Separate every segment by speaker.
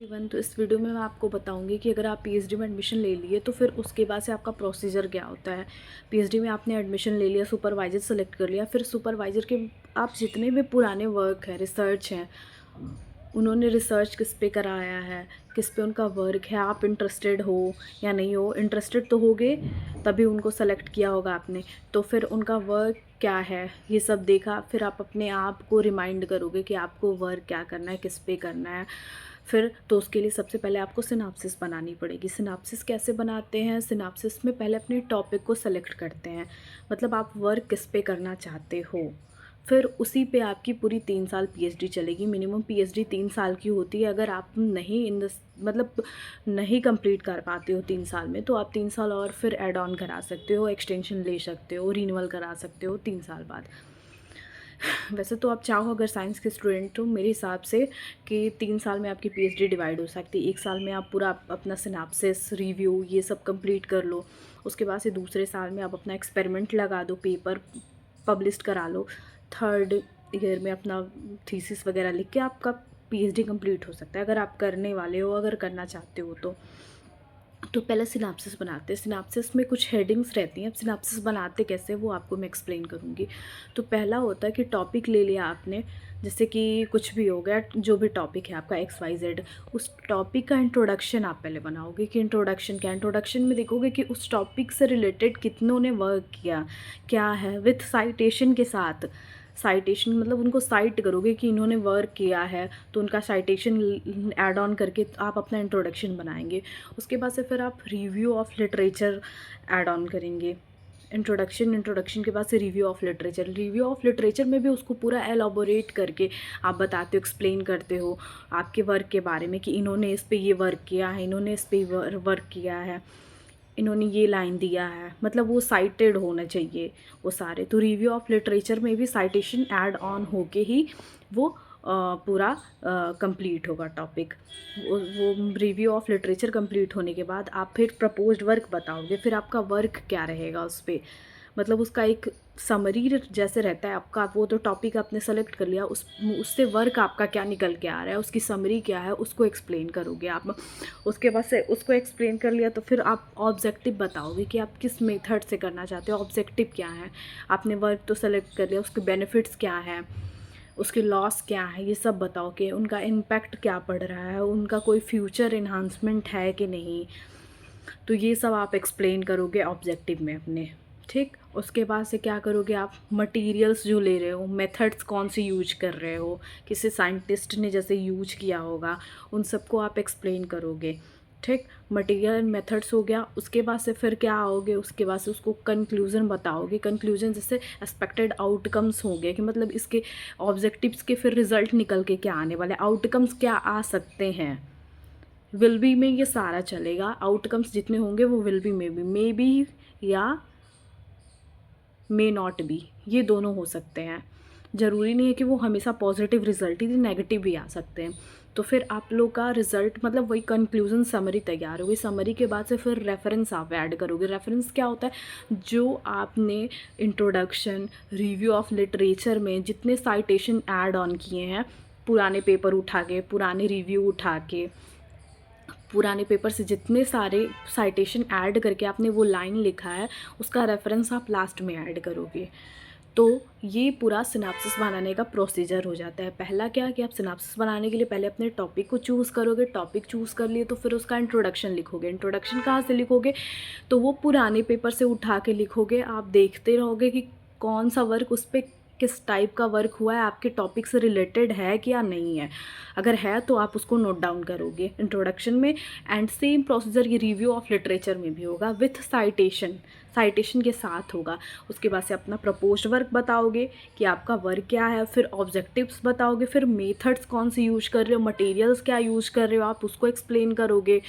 Speaker 1: Even तो इस video में मैं आपको बताऊंगी कि अगर आप पीएचडी में एडमिशन ले लिए तो फिर उसके बाद से आपका प्रोसीजर क्या होता है। पीएचडी में आपने एडमिशन ले लिया, सुपरवाइजर सेलेक्ट कर लिया, फिर सुपरवाइजर के आप जितने भी पुराने वर्क है, रिसर्च हैं, उन्होंने रिसर्च किस पे कराया है, किस पे उनका वर्क है, आप इंटरेस्टेड हो या नहीं हो। इंटरेस्टेड तो होगे तभी उनको सेलेक्ट किया होगा आपने। तो फिर उनका वर्क क्या है ये सब देखा, फिर आप अपने आप को रिमाइंड करोगे कि आपको वर्क क्या करना है, किस पे करना है। फिर तो उसके लिए सबसे पहले आपको सिनॉप्सिस बनानी पड़ेगी। सिनॉप्सिस कैसे बनाते हैं? सिनॉप्सिस में पहले अपने टॉपिक को सेलेक्ट करते हैं, मतलब आप वर्क किस पे करना चाहते हो। फिर उसी पे आपकी पूरी 3 साल पीएचडी चलेगी। मिनिमम पीएचडी 3 साल की होती है। अगर आप नहीं मतलब नहीं कंप्लीट कर पाते हो 3 साल में, तो आप 3 साल और फिर ऐड ऑन करा सकते हो, एक्सटेंशन ले सकते हो, रिन्यूअल करा सकते हो 3 साल बाद। वैसे तो आप चाहो अगर साइंस के स्टूडेंट हो, मेरे हिसाब से कि 3 साल में आपकी पीएचडी डिवाइड हो सकती है। 1 साल में आप पूरा अपना सिनॉप्सिस, रिव्यू ये सब कंप्लीट कर लो। उसके बाद से दूसरे साल में आप अपना एक्सपेरिमेंट लगा दो, पेपर पब्लिश करा लो। थर्ड ईयर में अपना थीसिस वगैरह लिख के आपका पीएचडी कंप्लीट हो सकता है, अगर आप करने वाले हो, अगर करना चाहते हो तो पहले सिनॉप्सिस बनाते हैं। सिनॉप्सिस में कुछ हेडिंग्स रहती हैं। अब सिनॉप्सिस बनाते कैसे वो आपको मैं एक्सप्लेन करूँगी। तो पहला होता है कि टॉपिक ले लिया आपने, जैसे कि कुछ भी हो गया, जो भी टॉपिक है आपका XYZ, उस टॉपिक का इंट्रोडक्शन आप पहले बनाओगे कि इंट्रोडक्शन क्या है। इंट्रोडक्शन में देखोगे कि उस टॉपिक से रिलेटेड कितनों ने वर्क किया, क्या है, विथ साइटेशन के साथ। साइटेशन मतलब उनको साइट करोगे कि इन्होंने वर्क किया है, तो उनका साइटेशन ऐड ऑन करके आप अपना इंट्रोडक्शन बनाएंगे। उसके बाद से फिर आप review of literature add on करेंगे। इंट्रोडक्शन के बाद से रिव्यू ऑफ लिटरेचर में भी उसको पूरा एलाबोरेट करके आप बताते हो, एक्सप्लेन करते हो आपके वर्क के बारे में कि इन्होंने इस पे ये वर्क किया है, इन्होंने इस पे वर्क किया है, इन्होंने ये लाइन दिया है, मतलब वो साइटेड होना चाहिए वो सारे। तो रिव्यू ऑफ लिटरेचर में भी साइटेशन ऐड ऑन होके ही वो पूरा कंप्लीट होगा टॉपिक। वो रिव्यू ऑफ लिटरेचर कंप्लीट होने के बाद आप फिर प्रपोज्ड वर्क बताओगे। फिर आपका वर्क क्या रहेगा उस पर, मतलब उसका एक समरी जैसे रहता है आपका। वो तो टॉपिक आपने सेलेक्ट कर लिया, उससे वर्क आपका क्या निकल के आ रहा है, उसकी समरी क्या है, उसको एक्सप्लेन करोगे आप। उसके बाद से उसको एक्सप्लेन कर लिया तो फिर आप ऑब्जेक्टिव बताओगे कि आप किस मेथड से करना चाहते हो, ऑब्जेक्टिव क्या है। आपने वर्क तो सेलेक्ट कर लिया, उसके बेनिफिट्स क्या है, उसके लॉस क्या है, ये सब बताओ कि उनका इम्पैक्ट क्या पड़ रहा है, उनका कोई फ्यूचर इन्हांसमेंट है कि नहीं। तो ये सब आप एक्सप्लेन करोगे ऑब्जेक्टिव में अपने। ठीक, उसके बाद से क्या करोगे आप, मटेरियल्स जो ले रहे हो, मेथड्स कौन से यूज कर रहे हो, किसी साइंटिस्ट ने जैसे यूज किया होगा, उन सबको आप एक्सप्लेन करोगे। ठीक, मटेरियल मेथड्स हो गया। उसके बाद से फिर क्या आओगे, उसके बाद से उसको कंक्लूजन बताओगे। कंक्लूजन जैसे एक्सपेक्टेड आउटकम्स हो गए कि मतलब इसके ऑब्जेक्टिव्स के फिर रिजल्ट निकल के क्या आने वाले, आउटकम्स क्या आ सकते हैं। विल बी में ये सारा चलेगा, आउटकम्स जितने होंगे वो विल बी में भी, मे बी या मे नॉट बी, ये दोनों हो सकते हैं। ज़रूरी नहीं है कि वो हमेशा पॉजिटिव रिजल्ट ही, नेगेटिव भी आ सकते हैं। तो फिर आप लोग का रिजल्ट मतलब वही कंक्लूजन समरी तैयार होगी। समरी के बाद से फिर रेफरेंस आप ऐड करोगे। रेफरेंस क्या होता है, जो आपने इंट्रोडक्शन, रिव्यू ऑफ लिटरेचर में जितने साइटेशन ऐड ऑन किए हैं, पुराने पेपर उठा के, पुराने रिव्यू उठा के, पुराने पेपर से जितने सारे साइटेशन ऐड करके आपने वो लाइन लिखा है, उसका रेफरेंस आप लास्ट में ऐड करोगे। तो ये पूरा सिनॉप्सिस बनाने का प्रोसीजर हो जाता है। पहला क्या कि आप सिनॉप्सिस बनाने के लिए पहले अपने टॉपिक को चूज़ करोगे। टॉपिक चूज़ कर लिए तो फिर उसका इंट्रोडक्शन लिखोगे। इंट्रोडक्शन कहाँ से लिखोगे, तो वो पुराने पेपर से उठा के लिखोगे। आप देखते रहोगे कि कौन सा वर्क उस पर, किस टाइप का वर्क हुआ है, आपके टॉपिक से रिलेटेड है कि या नहीं है। अगर है तो आप उसको नोट डाउन करोगे इंट्रोडक्शन में। एंड सेम प्रोसीजर ये रिव्यू ऑफ लिटरेचर में भी होगा, विथ साइटेशन के साथ होगा। उसके बाद से अपना प्रपोज्ड वर्क बताओगे कि आपका वर्क क्या है, फिर ऑब्जेक्टिव्स बताओगे, फिर मेथड्स कौन से यूज कर रहे हो, मटेरियल्स क्या यूज कर रहे हो, आप उसको एक्सप्लेन करोगे।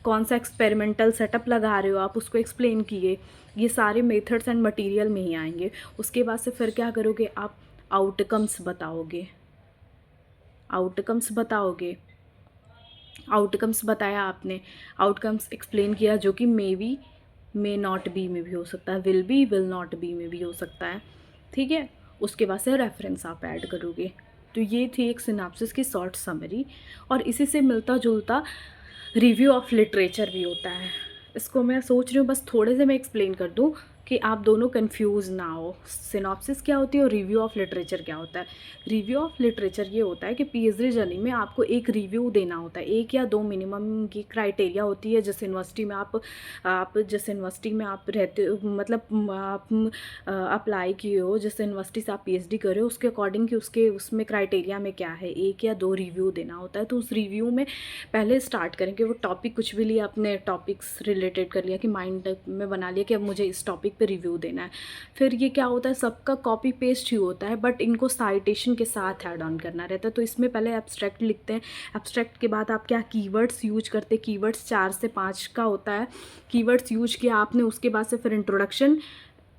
Speaker 1: कौन सा एक्सपेरिमेंटल सेटअप लगा रहे हो आप, उसको एक्सप्लेन किए। ये सारे मेथड्स एंड मटेरियल में ही आएंगे। उसके बाद से फिर क्या करोगे आप, आउटकम्स बताओगे। आउटकम्स बताओगे, आउटकम्स बताया आपने, आउटकम्स एक्सप्लेन किया, जो कि may be, may not be में भी हो सकता है, विल नॉट बी में भी हो सकता है। ठीक है, उसके बाद से रेफरेंस आप ऐड करोगे। तो ये थी एक सिनॉप्सिस की शॉर्ट समरी, और इसी से मिलता जुलता रिव्यू ऑफ लिटरेचर भी होता है। इसको मैं सोच रही हूँ बस थोड़े से मैं एक्सप्लेन कर दूँ कि आप दोनों कंफ्यूज ना हो। सिनॉप्सिस क्या होती है और रिव्यू ऑफ लिटरेचर क्या होता है। रिव्यू ऑफ लिटरेचर ये होता है कि पीएचडी जर्नी में आपको एक रिव्यू देना होता है, 1 या 2 मिनिमम की क्राइटेरिया होती है जिस यूनिवर्सिटी में आप जिस यूनिवर्सिटी में आप रहते हो, मतलब आप अप्लाई किए हो, जिस यूनिवर्सिटी से आप पीएचडी कर रहे हो, उसके अकॉर्डिंग कि उसके उसमें क्राइटेरिया में क्या है, 1 या 2 रिव्यू देना होता है। तो उस रिव्यू में पहले स्टार्ट करेंगे, वो टॉपिक कुछ भी लिया, अपने टॉपिक्स रिलेटेड कर लिया कि माइंड में बना लिया कि अब मुझे इस टॉपिक पे रिव्यू देना है। फिर ये क्या होता है, सबका कॉपी पेस्ट ही होता है, बट इनको साइटेशन के साथ ऐड ऑन करना रहता है। तो इसमें पहले एब्स्ट्रैक्ट लिखते हैं, एब्स्ट्रैक्ट के बाद आप क्या कीवर्ड्स यूज करते हैं, कीवर्ड्स 4 से 5 का होता है। कीवर्ड्स यूज किया आपने, उसके बाद से फिर इंट्रोडक्शन,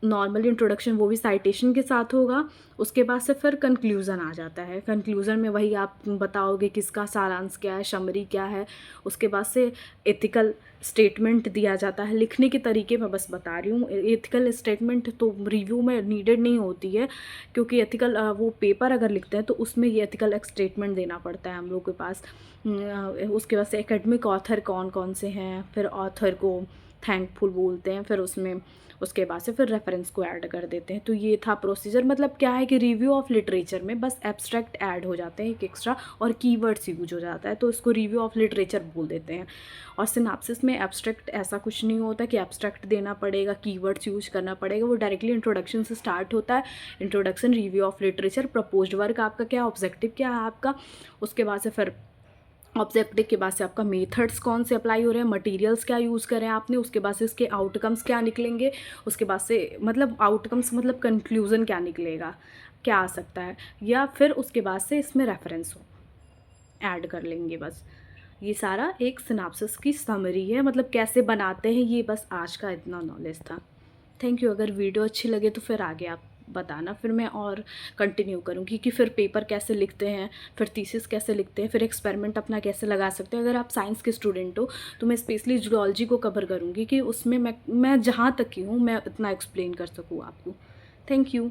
Speaker 1: नॉर्मल इंट्रोडक्शन वो भी साइटेशन के साथ होगा। उसके बाद से फिर कंक्लूज़न आ जाता है। कंक्लूज़न में वही आप बताओगे किसका सारांश क्या है, समरी क्या है। उसके बाद से एथिकल स्टेटमेंट दिया जाता है। लिखने के तरीके मैं बस बता रही हूँ, एथिकल स्टेटमेंट तो रिव्यू में नीडेड नहीं होती है, क्योंकि एथिकल वो पेपर अगर लिखते हैं तो उसमें ये एथिकल स्टेटमेंट देना पड़ता है हम लोग के पास। उसके बाद से एकेडमिक ऑथर कौन कौन से हैं, फिर ऑथर को थैंकफुल बोलते हैं, फिर उसमें उसके बाद से फिर रेफरेंस को ऐड कर देते हैं। तो ये था प्रोसीजर। मतलब क्या है कि रिव्यू ऑफ लिटरेचर में बस एब्स्ट्रैक्ट ऐड हो जाते हैं एक एक्स्ट्रा, और कीवर्ड्स यूज हो जाता है, तो इसको रिव्यू ऑफ लिटरेचर बोल देते हैं। और सिनॉप्सिस में एब्स्ट्रैक्ट ऐसा कुछ नहीं होता कि एब्स्ट्रैक्ट देना पड़ेगा, कीवर्ड्स यूज करना पड़ेगा, वो डायरेक्टली इंट्रोडक्शन से स्टार्ट होता है। Introduction, review of literature, proposed work आपका क्या, ऑब्जेक्टिव क्या है आपका, उसके बाद से फिर ऑब्जेक्टिव के बाद से आपका मेथड्स कौन से अप्लाई हो रहे हैं, मटेरियल्स क्या यूज़ करें आपने, उसके बाद से इसके आउटकम्स क्या निकलेंगे, उसके बाद से मतलब आउटकम्स मतलब कंक्लूज़न क्या निकलेगा, क्या आ सकता है, या फिर उसके बाद से इसमें रेफरेंस हो ऐड कर लेंगे। बस ये सारा एक सिनॉप्सिस की समरी है, मतलब कैसे बनाते हैं ये, बस आज का इतना नॉलेज था। Thank you. अगर वीडियो अच्छी लगे तो फिर आगे आप बताना, फिर मैं और कंटिन्यू करूँगी कि फिर पेपर कैसे लिखते हैं, फिर थीसिस कैसे लिखते हैं, फिर एक्सपेरिमेंट अपना कैसे लगा सकते हैं। अगर आप साइंस के स्टूडेंट हो तो मैं स्पेशली जूलॉजी को कवर करूँगी कि उसमें मैं जहाँ तक की हूँ मैं इतना एक्सप्लेन कर सकूँ आपको। Thank you.